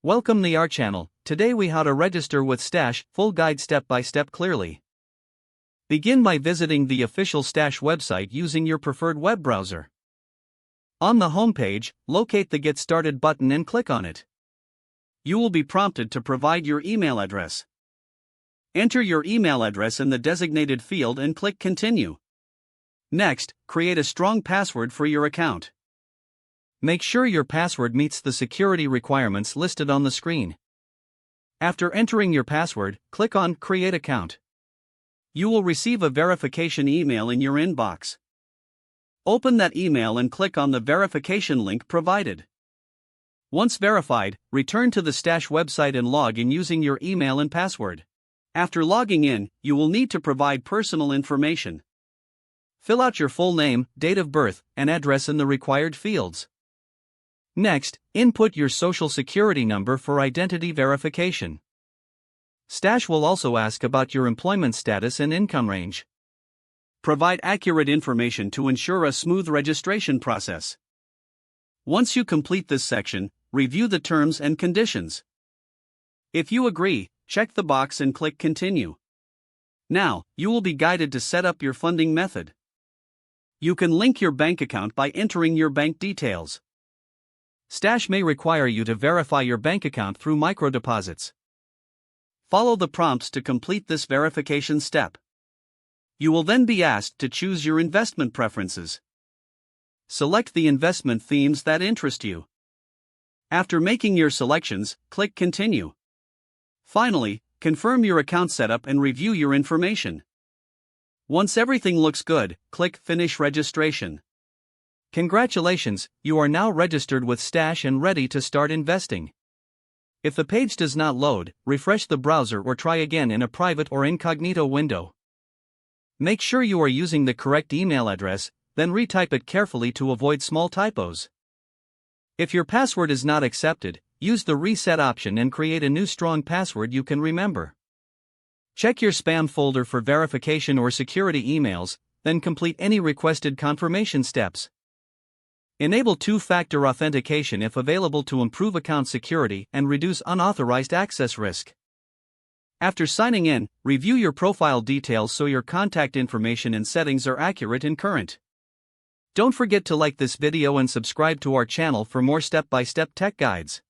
Welcome to our channel. Today we how to register with Stash, full guide step by step clearly. Begin by visiting the official Stash website using your preferred web browser. On the homepage, locate the Get Started button and click on it. You will be prompted to provide your email address. Enter your email address in the designated field and click Continue. Next, create a strong password for your account. Make sure your password meets the security requirements listed on the screen. After entering your password, click on Create Account. You will receive a verification email in your inbox. Open that email and click on the verification link provided. Once verified, return to the Stash website and log in using your email and password. After logging in, you will need to provide personal information. Fill out your full name, date of birth, and address in the required fields. Next, input your social security number for identity verification. Stash will also ask about your employment status and income range. Provide accurate information to ensure a smooth registration process. Once you complete this section, review the terms and conditions. If you agree, check the box and click Continue. Now, you will be guided to set up your funding method. You can link your bank account by entering your bank details. Stash may require you to verify your bank account through microdeposits. Follow the prompts to complete this verification step. You will then be asked to choose your investment preferences. Select the investment themes that interest you. After making your selections, click Continue. Finally, confirm your account setup and review your information. Once everything looks good, click Finish Registration. Congratulations, you are now registered with Stash and ready to start investing. If the page does not load, refresh the browser or try again in a private or incognito window. Make sure you are using the correct email address, then retype it carefully to avoid small typos. If your password is not accepted, use the reset option and create a new strong password you can remember. Check your spam folder for verification or security emails, then complete any requested confirmation steps. Enable two-factor authentication if available to improve account security and reduce unauthorized access risk. After signing in, review your profile details so your contact information and settings are accurate and current. Don't forget to like this video and subscribe to our channel for more step-by-step tech guides.